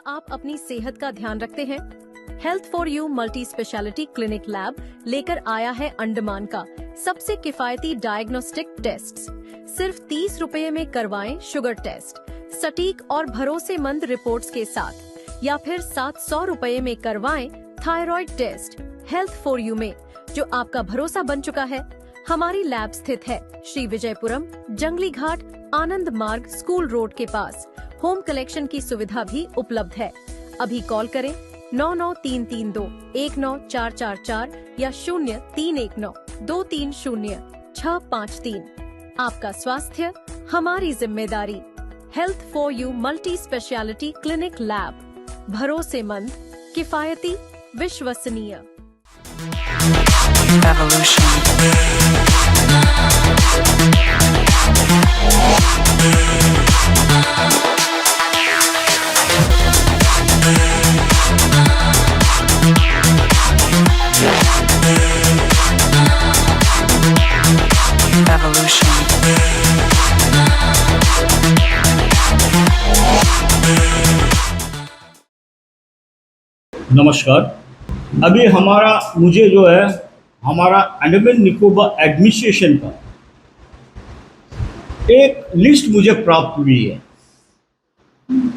आप अपनी सेहत का ध्यान रखते हैं? Health for you multi speciality clinic lab लेकर आया है अंडमान का सबसे किफायती डायग्नोस्टिक टेस्ट। सिर्फ 30 रुपए में करवाएं शुगर टेस्ट, सटीक और भरोसेमंद रिपोर्ट्स के साथ, या फिर 700 रुपए में करवाएं thyroid test. Health for you में जो आपका भरोसा बन चुका है। हमारी लैब स्थित है श्री विजयपुरम, जंगली घाट, आनंद मार्ग, स्कूल रोड के पास। होम कलेक्शन की सुविधा भी उपलब्ध है। अभी कॉल करें 9933219444 या 0319230653। आपका स्वास्थ्य हमारी जिम्मेदारी। Health for you multi speciality clinic lab, भरोसेमंद, किफायती, विश्वसनीय। नमस्कार। अभी मुझे जो है हमारा अंडमान निकोबार एडमिनिस्ट्रेशन का एक लिस्ट मुझे प्राप्त हुई है।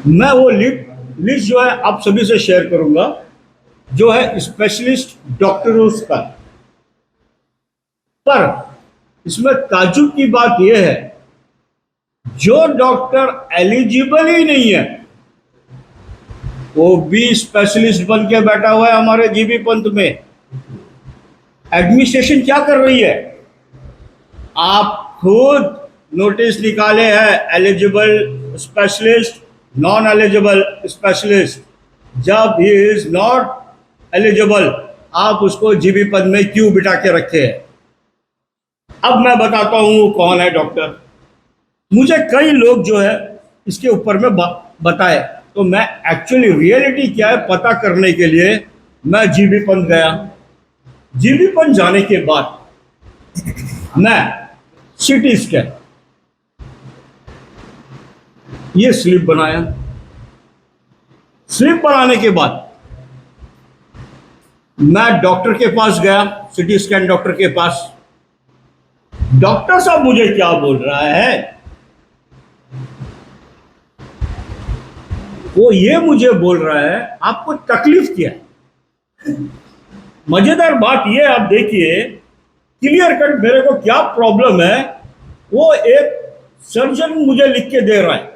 मैं वो लिस्ट जो है आप सभी से शेयर करूंगा, जो है स्पेशलिस्ट डॉक्टरों का। पर इसमें ताज्जुब की बात यह है, जो डॉक्टर एलिजिबल ही नहीं है वो भी स्पेशलिस्ट बन के बैठा हुआ है हमारे जीबी पंथ में। एडमिनिस्ट्रेशन क्या कर रही है? आप खुद नोटिस निकाले हैं, eligible specialist, non eligible specialist. जब ही इज नॉट एलिजिबल, आप उसको जीबी पद में क्यों बिठा के रखे हैं? अब मैं बताता हूं कौन है डॉक्टर। मुझे कई लोग जो है इसके ऊपर में बताए, तो मैं एक्चुअली रियलिटी क्या है पता करने के लिए मैं जीबी पंथ गया। जीबी पंथ जाने के बाद मैं सिटी स्कैन, ये स्लिप बनाया। स्लिप बनाने के बाद मैं डॉक्टर के पास गया, सिटी स्कैन डॉक्टर के पास। डॉक्टर साहब मुझे क्या बोल रहा है, वो ये मुझे बोल रहा है आपको तकलीफ क्या है। मजेदार बात ये आप देखिए, क्लियर कट मेरे को क्या प्रॉब्लम है वो एक सर्जन मुझे लिख के दे रहा है।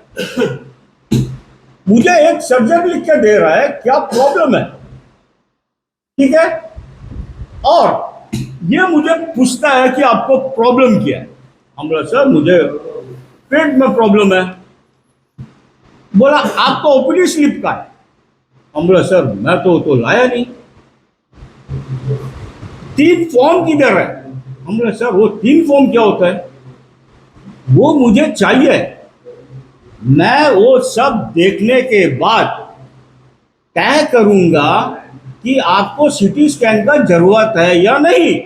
मुझे एक सर्जन लिख के दे रहा है क्या प्रॉब्लम है, ठीक है। और ये मुझे पूछता है कि आपको प्रॉब्लम क्या है। हम बोला सर मुझे पेट में प्रॉब्लम है। बोला आपको ओपीडी स्लिप का है। हम बोला सर मैं तो लाया नहीं। 3 फॉर्म किधर है? हम बोला सर वो 3 फॉर्म क्या होता है, वो मुझे चाहिए। मैं वो सब देखने के बाद तय करूंगा कि आपको सिटी स्कैन का जरूरत है या नहीं,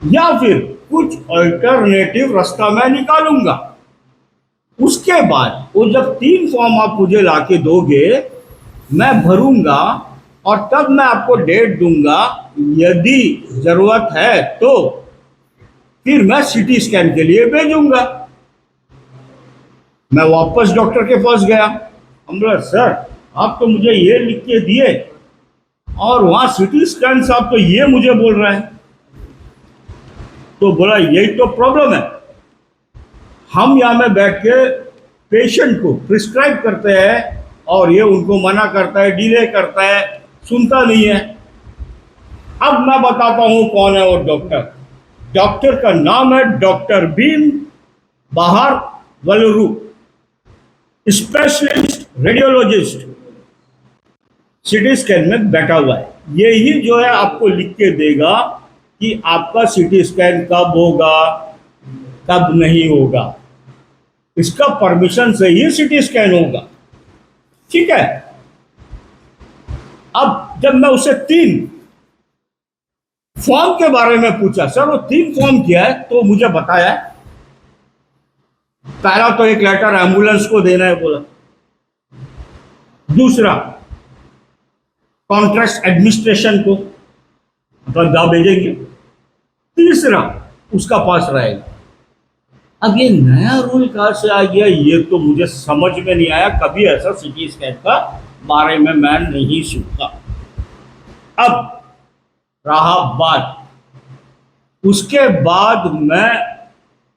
या फिर कुछ अल्टरनेटिव रास्ता मैं निकालूंगा। उसके बाद वो जब 3 फॉर्म आप मुझे लाके दोगे, मैं भरूंगा और तब मैं आपको डेट दूंगा। यदि जरूरत है तो फिर मैं सिटी स्कैन के लिए भेजूंगा। मैं वापस डॉक्टर के पास गया। हम बोला सर आप तो मुझे ये लिख के दिए और वहां सिटी स्कैन साहब तो ये मुझे बोल रहा है। तो बोला यही तो प्रॉब्लम है, हम यहां में बैठ के पेशेंट को प्रिस्क्राइब करते हैं और ये उनको मना करता है, डिले करता है, सुनता नहीं है। अब मैं बताता हूं कौन है वो डॉक्टर। डॉक्टर का नाम है डॉक्टर भीम बाहर वलरू, स्पेशलिस्ट रेडियोलॉजिस्ट, सिटी स्कैन में बैठा हुआ है। यही जो है आपको लिख के देगा कि आपका सिटी स्कैन कब होगा, कब नहीं होगा। इसका परमिशन से ही सिटी स्कैन होगा, ठीक है। अब जब मैं उसे 3 फॉर्म के बारे में पूछा, सर वो 3 फॉर्म क्या है, तो मुझे बताया। पहला तो एक लेटर एम्बुलेंस को देना है बोला, दूसरा कॉन्ट्रैक्ट एडमिनिस्ट्रेशन को मतलब दवा भेजेंगे। तीसरा उसका पास रहेगा। अब ये नया रूल कहाँ से आ गया ये तो मुझे समझ में नहीं आया। कभी ऐसा सिटी स्कैन का बारे में मैं नहीं सुनता। अब रहा बात, उसके बाद मैं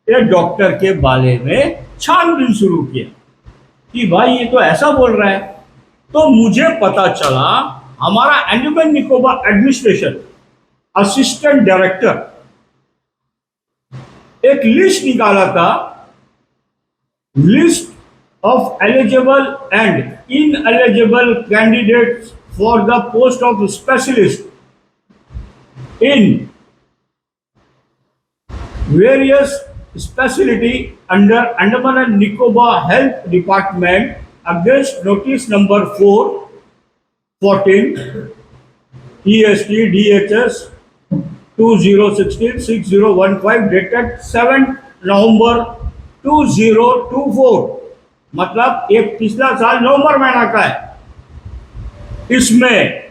एक डॉक्टर के बारे में छानबीन शुरू किया कि भाई ये तो ऐसा बोल रहा है। तो मुझे पता चला हमारा Andaman Nicobar administration assistant director एक लिस्ट निकाला था, list of eligible and ineligible candidates for the post of specialist in various specialty under Andaman and Nicobar Health Department against notice number 414 EST DHS 2016-6015 dated 7 November 2024, मतलब एक पिछला साल नवंबर महीना का है। इसमें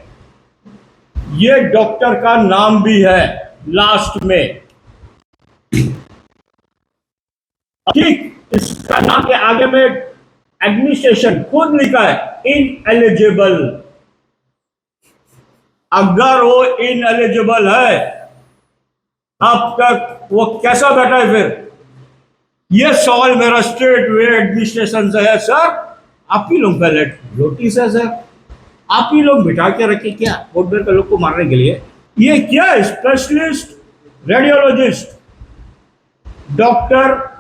ये डॉक्टर का नाम भी है लास्ट में। ठीक, इसका नाम के आगे में एडमिनिस्ट्रेशन खुद लिखा है इनएलिजिबल। अगर वो इनएलिजिबल है अब तक वो कैसा बैठा है फिर? ये सवाल मेरा स्ट्रेट वे एडमिनिस्ट्रेशन से है। सर आप ही लोग का नोटिस है सर, आप ही लोग बिठा के रखे क्या कोटबेर के लोग को मारने के लिए? ये क्या है? Specialist radiologist doctor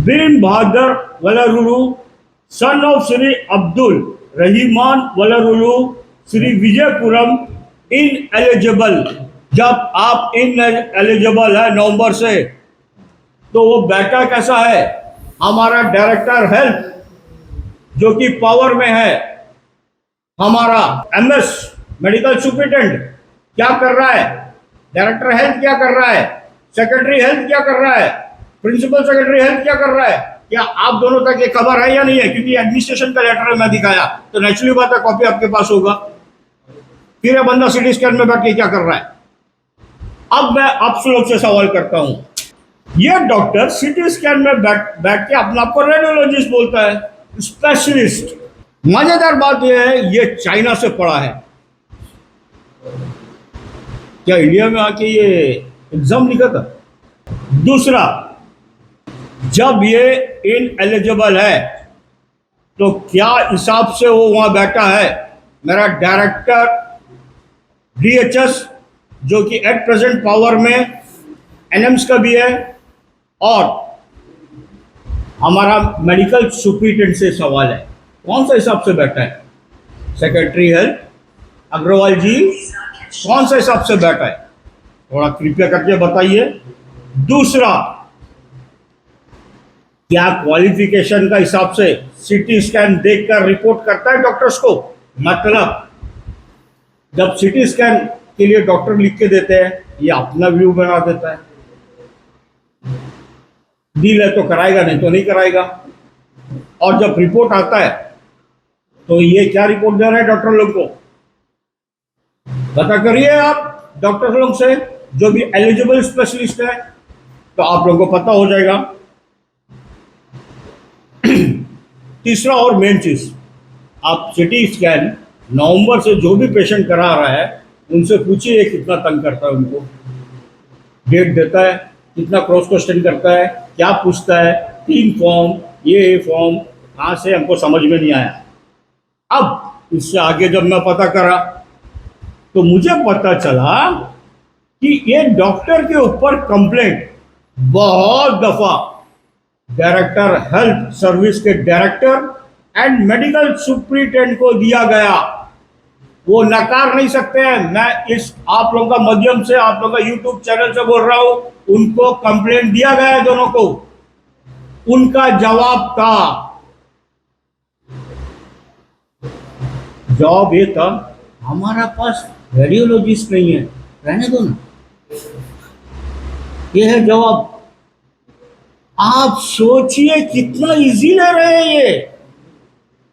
Bin Bahadur Valarulu son of Shri Abdul Rahiman Valarulu Shri Vijayapuram ineligible. जब आप इन एलिजिबल है नवंबर से, तो वो बैठा कैसा है? हमारा डायरेक्टर हेल्थ जो कि पावर में है, हमारा एमएस मेडिकल सुपरिटेंडेंट क्या कर रहा है? डायरेक्टर हेल्थ क्या कर रहा है? सेक्रेटरी हेल्थ क्या कर रहा है? प्रिंसिपल सेक्रेटरी हेल्थ क्या कर रहा है? क्या आप दोनों तक ये खबर है या नहीं है? क्योंकि एडमिनिस्ट्रेशन का लेटर मैं दिखाया तो नेचुरली बात है कॉपी आपके पास होगा। फिर ये बंदा सिटी स्कैन में बैठ के क्या कर रहा है? अब मैं आप लोग से सवाल करता हूं, ये डॉक्टर सिटी स्कैन में बैठ के अपना आपको रेडियोलॉजिस्ट बोलता है, स्पेशलिस्ट। मजेदार बात यह है ये चाइना से पढ़ा है। क्या इंडिया में आके ये एग्जाम लिखा था? दूसरा, जब ये इनएलिजिबल है तो क्या हिसाब से वो वहां बैठा है? मेरा डायरेक्टर डीएचएस जो कि एट प्रेजेंट पावर में एनएम्स का भी है और हमारा मेडिकल सुपरिटेंडेंट से सवाल है, कौन सा हिसाब से बैठा है? सेक्रेटरी हेल्थ अग्रवाल जी कौन सा हिसाब से बैठा है? थोड़ा कृपया करके बताइए। दूसरा, क्या क्वालिफिकेशन का हिसाब से सीटी स्कैन देखकर रिपोर्ट करता है डॉक्टर्स को? मतलब जब सीटी स्कैन के लिए डॉक्टर लिख के देते हैं, ये अपना व्यू बना देता है। डील है तो कराएगा, नहीं तो नहीं कराएगा। और जब रिपोर्ट आता है तो ये क्या रिपोर्ट दे रहा है डॉक्टर लोग को? पता करिए आप डॉक्टर लोग से जो भी एलिजिबल स्पेशलिस्ट है, तो आप लोगों को पता हो जाएगा। तीसरा और मेन चीज, आप सिटी स्कैन नवंबर से जो भी पेशेंट करा रहा है उनसे पूछिए कितना तंग करता है उनको। डेट देता है, कितना क्रॉस क्वेश्चन करता है, क्या पूछता है, 3 फॉर्म, ये फॉर्म कहाँ से हमको समझ में नहीं आया। अब इससे आगे जब मैं पता करा तो मुझे पता चला कि ये डॉक्टर के ऊपर कंप्लेंट बहुत दफा डायरेक्टर हेल्थ सर्विस के डायरेक्टर एंड मेडिकल सुपरिटेंडेंट को दिया गया। वो नकार नहीं सकते हैं। मैं इस आप लोगों का माध्यम से, आप लोगों का यूट्यूब चैनल से बोल रहा हूं, उनको कंप्लेंट दिया गया है दोनों को। उनका जवाब था, जवाब ये था, हमारा पास रेडियोलॉजिस्ट नहीं है, रहने दो ना। ये है जवाब। आप सोचिए कितना इजी ले रहे हैं ये।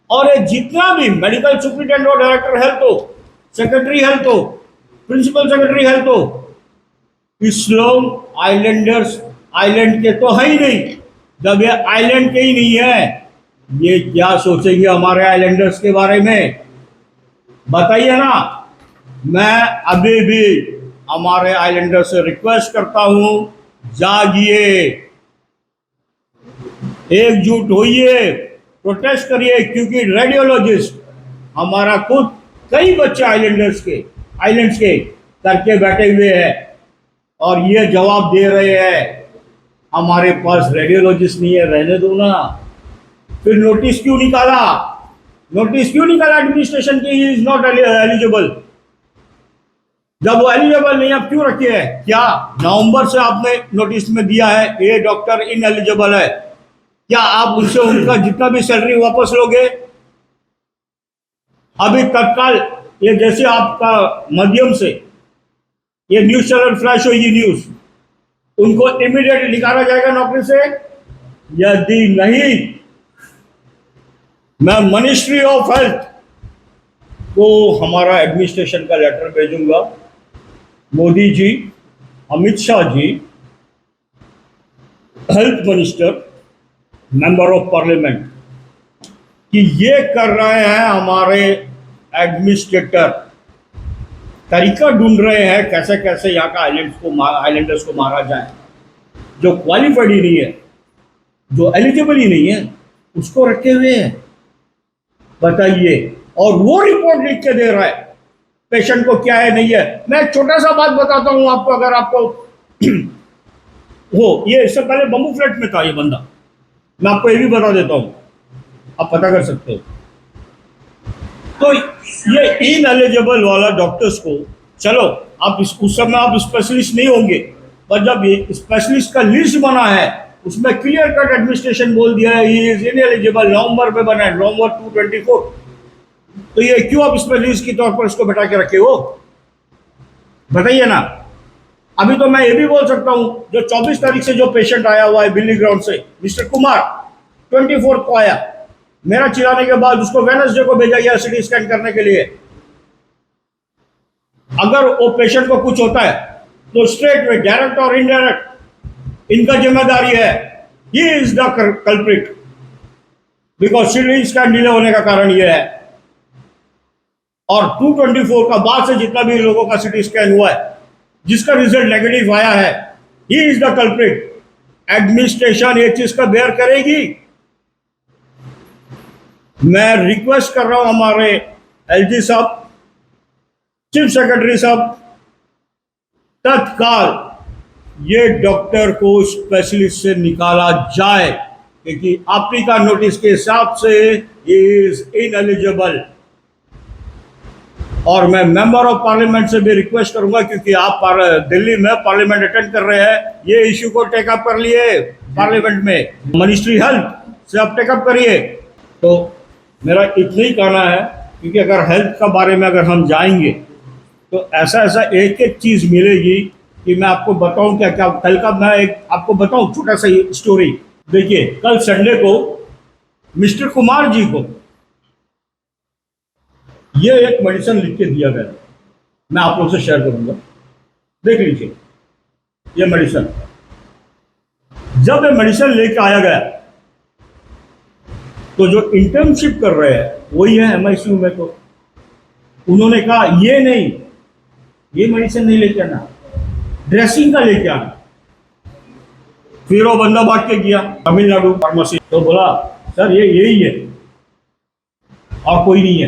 और ये जितना भी मेडिकल सुप्रिटेंडेंट हो, डायरेक्टर हेल्थ हो, सेक्रेटरी हेल्थ हो, प्रिंसिपल सेक्रेटरी हेल्थ हो, इस लोग आइलैंडर्स आइलैंड के तो है ही नहीं। जब ये आइलैंड के ही नहीं है, ये क्या सोचेंगे हमारे आइलैंडर्स के बारे में, बताइए ना। मैं अभी भी हमारे आइलैंडर से रिक्वेस्ट करता हूं, जागिए, एकजुट होइए, प्रोटेस्ट करिए, क्योंकि रेडियोलॉजिस्ट हमारा खुद कई बच्चे आइलैंड्स के करके बैठे हुए हैं और ये जवाब दे रहे हैं हमारे पास रेडियोलॉजिस्ट नहीं है, रहने दो ना। फिर नोटिस क्यों निकाला एडमिनिस्ट्रेशन की, ही इज नॉट एलिजिबल। जब वो एलिजिबल नहीं, आप क्यों रखे हैं? क्या नवंबर से आपने नोटिस में दिया है ये डॉक्टर इन एलिजिबल है, क्या आप उनसे उनका जितना भी सैलरी वापस लोगे? अभी तत्काल ये जैसे आपका माध्यम से ये न्यूज चैनल फ्लैश होगी न्यूज, उनको इमीडिएट निकाला जाएगा नौकरी से। यदि नहीं, मैं मिनिस्ट्री ऑफ हेल्थ को हमारा एडमिनिस्ट्रेशन का लेटर भेजूंगा, Modi ji, Amit Shah ji, health minister, member of parliament, कि ये कर रहे हैं हमारे एडमिनिस्ट्रेटर, तरीका ढूंढ रहे हैं कैसे कैसे यहाँ का आइलैंडर्स को मारा जाए। जो क्वालिफाइड ही नहीं है, जो एलिजिबल ही नहीं है, उसको रखे हुए हैं, बताइए। और वो रिपोर्ट लिख के दे रहा है पेशेंट को क्या है नहीं है। मैं एक छोटा सा बात बताता हूं आपको, अगर आपको हो, ये इससे पहले बम्बू फ्लैट में था ये बंदा, मैं आपको ये भी बता देता हूं, आप पता कर सकते हो। तो ये इन एलिजिबल वाला डॉक्टर्स को, चलो आप उस समय आप स्पेशलिस्ट नहीं होंगे, पर जब ये स्पेशलिस्ट का लिस्ट बना है उसमें क्लियर कट एडमिनिस्ट्रेशन बोल दिया है ही इज इनएलिजिबल, नवंबर में बना है, नवंबर 2024। तो ये क्यों आप स्पेशलिस्ट के तौर पर इसको बैठा के रखे हो, बताइए ना। अभी तो मैं ये भी बोल सकता हूं, जो 24 तारीख से जो पेशेंट आया हुआ है बिल्ली ग्राउंड से, मिस्टर कुमार, 24 को आया, मेरा चिल्लाने के बाद उसको वेडनेसडे को भेजा गया सिटी स्कैन करने के लिए। अगर वो पेशेंट को कुछ होता है तो स्ट्रेट में डायरेक्ट और इनडायरेक्ट इनका जिम्मेदारी है, he is the culprit, because CT scan delay होने का कारण यह है। और 224 का बाद से जितना भी लोगों का सिटी स्कैन हुआ है जिसका रिजल्ट नेगेटिव आया है, he is the culprit. Administration ये चीज का बेयर करेगी। मैं रिक्वेस्ट कर रहा हूं हमारे एलजी साहब, चीफ सेक्रेटरी साहब, तत्काल ये डॉक्टर को स्पेशलिस्ट से निकाला जाए, क्योंकि आपकी का नोटिस के हिसाब से इज इनएलिजिबल। और मैं मेंबर ऑफ पार्लियामेंट से भी रिक्वेस्ट करूंगा, क्योंकि आप दिल्ली में पार्लियामेंट अटेंड कर रहे हैं, ये इश्यू को टेकअप कर लिए पार्लियामेंट में, मिनिस्ट्री हेल्थ से आप टेकअप करिए। तो मेरा इतना ही कहना है, क्योंकि अगर हेल्थ का बारे में अगर हम जाएंगे तो ऐसा ऐसा एक एक चीज़ मिलेगी कि मैं आपको बताऊं क्या क्या। कल का मैं एक आपको बताऊं छोटा सा स्टोरी। देखिए, कल संडे को मिस्टर कुमार जी को ये एक मेडिसिन लिख के दिया गया, मैं आप लोगों से शेयर करूंगा, देख लीजिए ये मेडिसिन। जब ये मेडिसिन लेके आया गया तो जो इंटर्नशिप कर रहे हैं वही है एमआईसीयू में, तो उन्होंने कहा ये नहीं, ये मेडिसिन नहीं लेके आना, ड्रेसिंग का लेके आना। फिर वो बंदा भाग के गया तमिलनाडु फार्मेसी, तो बोला सर ये यही है और कोई नहीं है।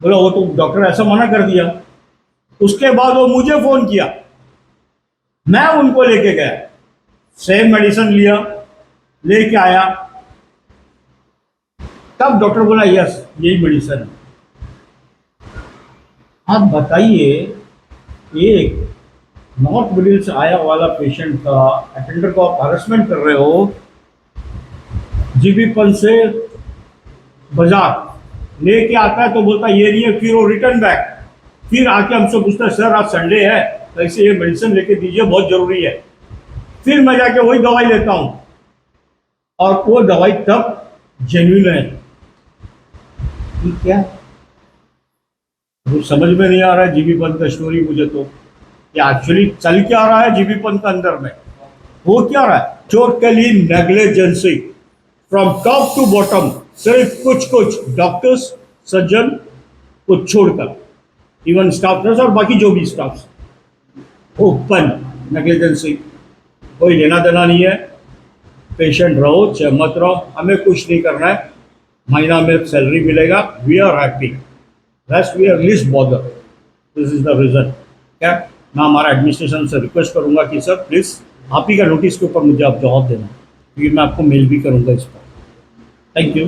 बोला वो तो डॉक्टर ऐसा मना कर दिया। उसके बाद वो मुझे फोन किया, मैं उनको लेके गया, सेम मेडिसिन लिया, लेके आया, तब डॉक्टर बोला यस यही मेडिसिन है। आप बताइए, एक नॉर्थ मिडिल से आया वाला पेशेंट का अटेंडर को आप हरासमेंट कर रहे हो, जीबीपन से बाजार लेके आता है तो बोलता ये नहीं है, फिर वो रिटर्न बैक, फिर आके हमसे पूछता है सर आज संडे है तो ऐसे ये मेडिसिन लेके दीजिए बहुत जरूरी है। फिर मैं जाके वही दवाई लेता हूँ और वो दवाई तब जेन्युइन है। ये क्या है? वो समझ में नहीं आ रहा है जीबी पंत का स्टोरी मुझे तो। ये एक्चुअली चल क्या रहा है जीबी पंत के अंदर में, हो क्या रहा है? Totally negligence from top to bottom. सिर्फ कुछ कुछ डॉक्टर्स, सर्जन को छोड़कर, इवन स्टाफ नर्स और बाकी जो भी स्टाफ, ओपन नेग्लिजेंसी। कोई लेना देना नहीं है। पेशेंट रहो चाहे मत रहो, हमें कुछ नहीं करना है। महीना में सैलरी मिलेगा, we are happy, rest we are least bother. This is the reason. क्या मैं हमारा एडमिनिस्ट्रेशन से रिक्वेस्ट करूंगा कि सर प्लीज़ आप ही का नोटिस के ऊपर मुझे आप जवाब देना, क्योंकि मैं आपको मेल भी करूंगा इस पर। Thank you.